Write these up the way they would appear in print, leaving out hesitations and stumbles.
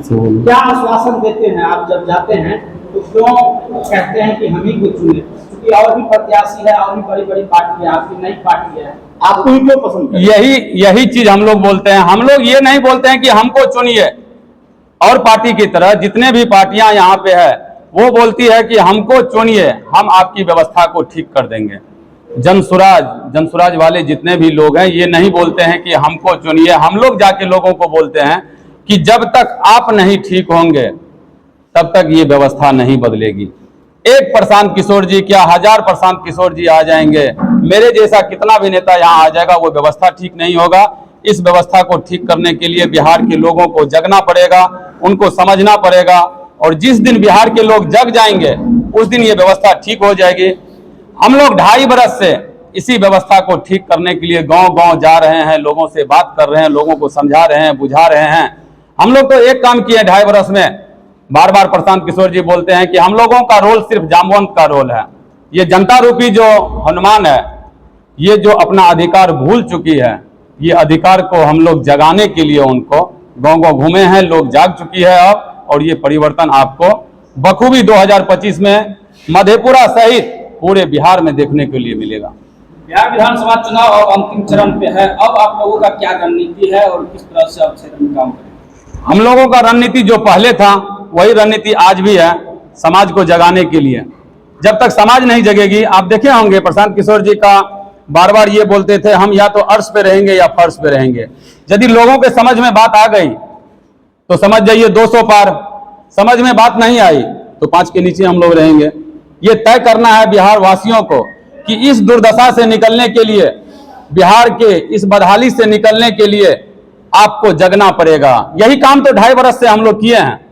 से बोलो। क्या आश्वासन देते हैं आप जब जाते हैं तो क्यों कहते हैं कि हम ही को चुने, क्योंकि और भी प्रत्याशी है और भी बड़ी बड़ी पार्टी है, आपकी नई पार्टी है, आपको ही क्यों पसंद है? यही चीज हम लोग बोलते हैं। हम लोग ये नहीं बोलते हैं कि हमको चुनिए, और पार्टी की तरह जितने भी पार्टियां यहाँ पे है वो बोलती है कि हमको चुनिए, हम आपकी व्यवस्था को ठीक कर देंगे। जनसुराज वाले जितने भी लोग हैं ये नहीं बोलते हैं कि हमको चुनिए। हम लोग जाके लोगों को बोलते हैं कि जब तक आप नहीं ठीक होंगे तब तक ये व्यवस्था नहीं बदलेगी। एक प्रशांत किशोर जी क्या 1000 प्रशांत किशोर जी आ जाएंगे, मेरे जैसा कितना भी नेता यहाँ आ जाएगा, वो व्यवस्था ठीक नहीं होगा। इस व्यवस्था को ठीक करने के लिए बिहार के लोगों को जगना पड़ेगा, उनको समझना पड़ेगा, और जिस दिन बिहार के लोग जग जाएंगे उस दिन ये व्यवस्था ठीक हो जाएगी। हम लोग 2.5 बरस से इसी व्यवस्था को ठीक करने के लिए गांव-गांव जा रहे हैं, लोगों से बात कर रहे हैं, लोगों को समझा रहे हैं, बुझा रहे हैं। हम लोग तो एक काम किए 2.5 बरस में। बार बार प्रशांत किशोर जी बोलते हैं कि हम लोगों का रोल सिर्फ जामवंत का रोल है। ये जनता रूपी जो हनुमान है, ये जो अपना अधिकार भूल चुकी है, ये अधिकार को हम लोग जगाने के लिए उनको गांव-गांव घूमे हैं, लोग जाग चुकी है अब, और ये परिवर्तन आपको बखूबी 2025 में मधेपुरा सहित पूरे बिहार में देखने के लिए मिलेगा। बिहार विधानसभा चुनाव अब अंतिम चरण पे है, अब आप लोगों का क्या रणनीति है और किस तरह से आप क्षेत्र में काम करेंगे? हम लोगों का रणनीति जो पहले था वही रणनीति आज भी है, समाज को जगाने के लिए। जब तक समाज नहीं जगेगी, आप देखे होंगे प्रशांत किशोर जी का बार बार ये बोलते थे हम या तो अर्श पे रहेंगे या फर्श पे रहेंगे। यदि लोगों के समझ में बात आ गई तो समझ जाइए 200 पार, समझ में बात नहीं आई तो 5 के नीचे हम लोग रहेंगे। ये तय करना है बिहार वासियों को कि इस दुर्दशा से निकलने के लिए, बिहार के इस बदहाली से निकलने के लिए आपको जगना पड़ेगा। यही काम तो 2.5 बरस से हम लोग किए हैं।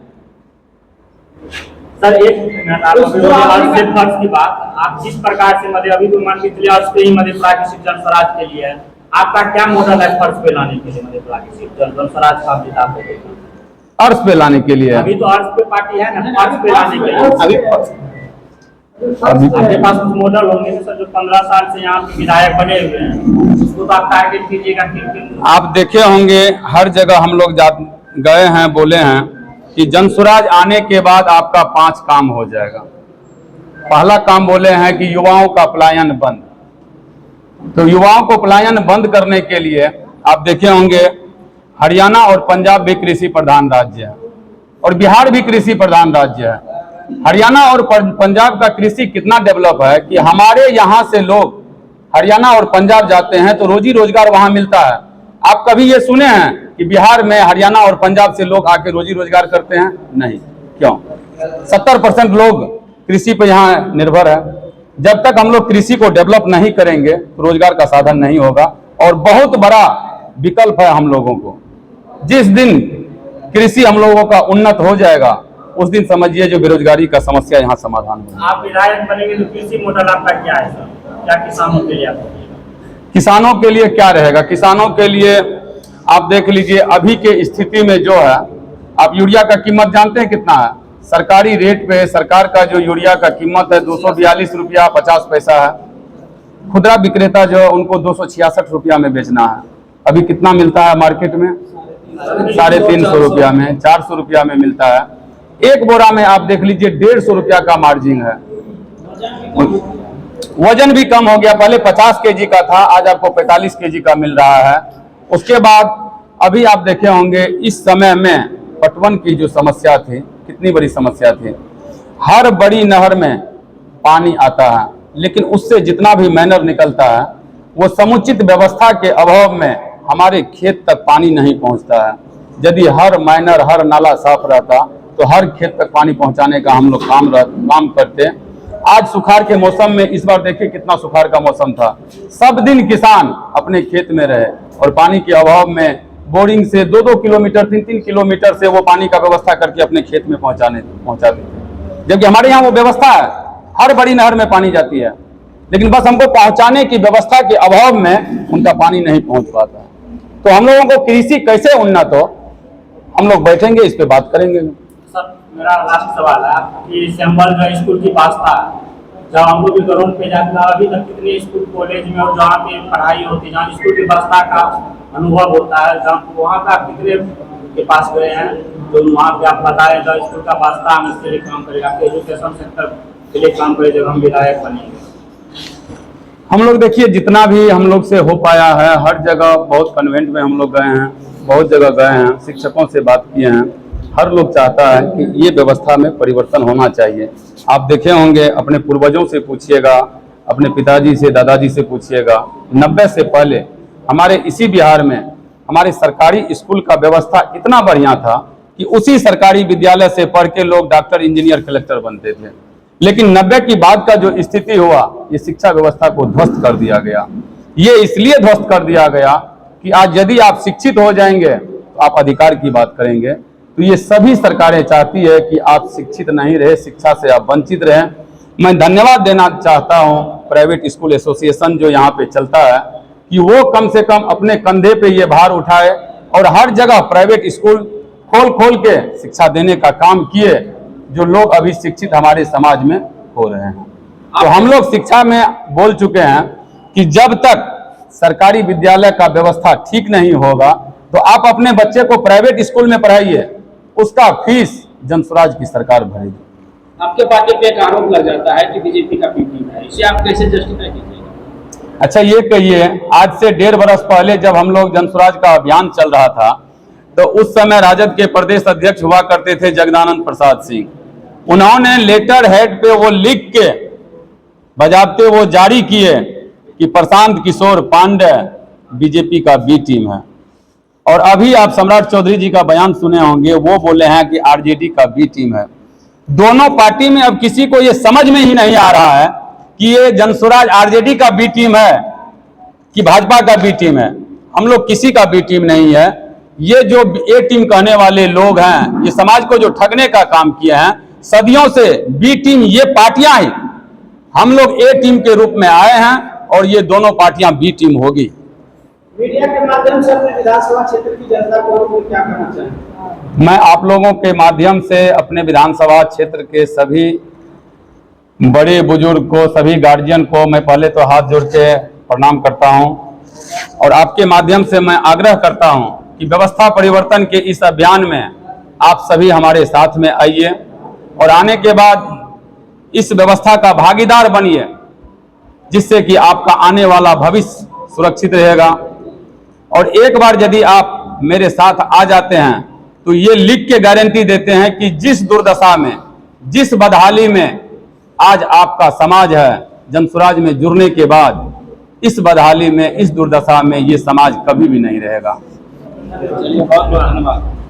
सर एक फर्ज की बात, आप जिस प्रकार से अभी तो मान के चलिए अर्श पे ही मधेपुरा की सीट जनसराज के लिए है, आपका क्या मॉडल है फर्ज पे लाने के लिए मधेपुरा की सीट जनसराज का जिता अर्श पे लाने के लिए? अभी तो अर्श पे पार्टी है ना, अर्श पे लाने के लिए अभी आपके पास कुछ मॉडल होंगे सर, जो 15 साल से यहाँ पे विधायक बने हुए हैं, उसको तो आप टारगेट कीजिएगा। आप देखे होंगे हर जगह हम लोग गए हैं, बोले हैं कि जनसुराज आने के बाद आपका 5 काम हो जाएगा। पहला काम बोले हैं कि युवाओं का पलायन बंद। तो युवाओं को पलायन बंद करने के लिए आप देखे होंगे हरियाणा और पंजाब भी कृषि प्रधान राज्य है और बिहार भी कृषि प्रधान राज्य है। हरियाणा और पंजाब का कृषि कितना डेवलप है कि हमारे यहाँ से लोग हरियाणा और पंजाब जाते हैं तो रोजी रोजगार वहां मिलता है। आप कभी ये सुने हैं कि बिहार में हरियाणा और पंजाब से लोग आके रोजी रोजगार करते हैं? नहीं। क्यों? 70% लोग कृषि पर यहाँ निर्भर है। जब तक हम लोग कृषि को डेवलप नहीं करेंगे तो रोजगार का साधन नहीं होगा। और बहुत बड़ा विकल्प है हम लोगों को, जिस दिन कृषि हम लोगों का उन्नत हो जाएगा उस दिन समझिए जो बेरोजगारी का समस्या यहाँ समाधान होगा। आप विधायक बनेंगे तो कृषि मॉडल आपका क्या है सर? क्या किसानों के लिए आप? किसानों के लिए क्या रहेगा? किसानों के लिए आप देख लीजिए अभी के स्थिति में जो है, आप यूरिया का कीमत जानते हैं कितना है? सरकारी रेट पे सरकार का जो यूरिया का कीमत है 242 रुपया 50 पैसा है। खुदरा विक्रेता जो उनको 266 रुपया में बेचना है। अभी कितना मिलता है मार्केट में? 350 रुपया में, 400 रुपया में मिलता है। एक बोरा में आप देख लीजिए 150 रुपया का मार्जिन है। वजन भी कम हो गया, पहले 50 केजी का था, आज आपको 45 केजी का मिल रहा है। उसके बाद अभी आप देखे होंगे इस समय में पटवन की जो समस्या थी, कितनी बड़ी समस्या थी। हर बड़ी नहर में पानी आता है लेकिन उससे जितना भी मैनर निकलता है वो समुचित व्यवस्था के अभाव में हमारे खेत तक पानी नहीं पहुंचता है। यदि हर मैनर हर नाला साफ रहता तो हर खेत तक पानी पहुंचाने का हम लोग काम करते। आज सुखाड़ के मौसम में इस बार देखिए कितना सुखाड़ का मौसम था, सब दिन किसान अपने खेत में रहे और पानी के अभाव में बोरिंग से 2-2 किलोमीटर 3-3 किलोमीटर से वो पानी का व्यवस्था करके अपने खेत में पहुंचाते थे। जबकि हमारे यहाँ वो व्यवस्था है, हर बड़ी नहर में पानी जाती है, लेकिन बस हमको पहुंचाने की व्यवस्था के अभाव में उनका पानी नहीं पहुंच पाता है। तो हम लोगों को कृषि कैसे उन्नत हो, हम लोग बैठेंगे इस पे बात करेंगे। सर मेरा लास्ट सवाल है कि सैंपल जो स्कूल की पास था, जब हम लोग भी ग्राउंड पे जाते हैं, अभी तक कितने स्कूल कॉलेज में और जहाँ पे पढ़ाई होती है, जहाँ स्कूल की व्यवस्था का अनुभव होता है, जहाँ वहाँ पे आप कितने के पास गए हैं जो वहाँ पे आप बताए द स्कूल का वास्ता हम इसके लिए काम करेगा, एजुकेशन सेक्टर के लिए काम करे जब हम विधायक बनेंगे। हम लोग देखिए जितना भी हम लोग से हो पाया है, हर जगह बहुत कन्वेंट में हम लोग गए हैं, बहुत जगह गए हैं, शिक्षकों से बात किए हैं। हर लोग चाहता है कि ये व्यवस्था में परिवर्तन होना चाहिए। आप देखे होंगे, अपने पूर्वजों से पूछिएगा, अपने पिताजी से, दादाजी से पूछिएगा, 90 से पहले हमारे इसी बिहार में हमारे सरकारी स्कूल का व्यवस्था इतना बढ़िया था कि उसी सरकारी विद्यालय से पढ़ के लोग डॉक्टर, इंजीनियर, कलेक्टर बनते थे। लेकिन 90 की बाद का जो स्थिति हुआ, ये शिक्षा व्यवस्था को ध्वस्त कर दिया गया। ये इसलिए ध्वस्त कर दिया गया कि आज यदि आप शिक्षित हो जाएंगे तो आप अधिकार की बात करेंगे। तो ये सभी सरकारें चाहती है कि आप शिक्षित नहीं रहे, शिक्षा से आप वंचित रहें। मैं धन्यवाद देना चाहता हूं प्राइवेट स्कूल एसोसिएशन जो यहाँ पे चलता है, कि वो कम से कम अपने कंधे पे ये भार उठाए और हर जगह प्राइवेट स्कूल खोल खोल के शिक्षा देने का काम किए, जो लोग अभी शिक्षित हमारे समाज में हो रहे हैं। तो हम लोग शिक्षा में बोल चुके हैं कि जब तक सरकारी विद्यालय का व्यवस्था ठीक नहीं होगा तो आप अपने बच्चे को प्राइवेट स्कूल में पढ़ाइए, उसका फीस जनस्वराज की सरकार भरेगी। आपके पार्टी पे एक आरोप लग जाता है कि बीजेपी का बी टीम है, इसे आप कैसे जस्टिफाई कीजिएगा? अच्छा ये कहिए, आज से 1.5 बरस पहले जब हम लोग जनस्वराज का अभियान चल रहा था तो उस समय राजद के प्रदेश अध्यक्ष हुआ करते थे जगदानंद प्रसाद सिंह। उन्होंने लेटर हेड पे वो लिख के बजाबते वो जारी किए कि प्रशांत किशोर पांडे बीजेपी का बी टीम है। और अभी आप सम्राट चौधरी जी का बयान सुने होंगे, वो बोले हैं कि आरजेडी का बी टीम है। दोनों पार्टी में अब किसी को ये समझ में ही नहीं आ रहा है कि ये जनस्वराज आरजेडी का बी टीम है कि भाजपा का बी टीम है। हम लोग किसी का बी टीम नहीं है। ये जो ए टीम कहने वाले लोग हैं, ये समाज को जो ठगने का काम किए हैं सदियों से, बी टीम ये पार्टियां ही, हम लोग ए टीम के रूप में आए हैं और ये दोनों पार्टियां बी टीम होगी। मीडिया के माध्यम से अपने विधानसभा क्षेत्र की जनता को क्या कहना चाहेंगे? मैं आप लोगों के माध्यम से अपने विधानसभा क्षेत्र के सभी बड़े बुजुर्ग को, सभी गार्जियन को मैं पहले तो हाथ जोड़ के प्रणाम करता हूं और आपके माध्यम से मैं आग्रह करता हूं कि व्यवस्था परिवर्तन के इस अभियान में आप सभी हमारे साथ में आइए और आने के बाद इस व्यवस्था का भागीदार बनिए, जिससे कि आपका आने वाला भविष्य सुरक्षित रहेगा। और एक बार यदि आप मेरे साथ आ जाते हैं तो ये लिख के गारंटी देते हैं कि जिस दुर्दशा में, जिस बदहाली में आज आपका समाज है, जनस्वराज में जुड़ने के बाद इस बदहाली में, इस दुर्दशा में ये समाज कभी भी नहीं रहेगा। चलिए, बहुत बहुत धन्यवाद।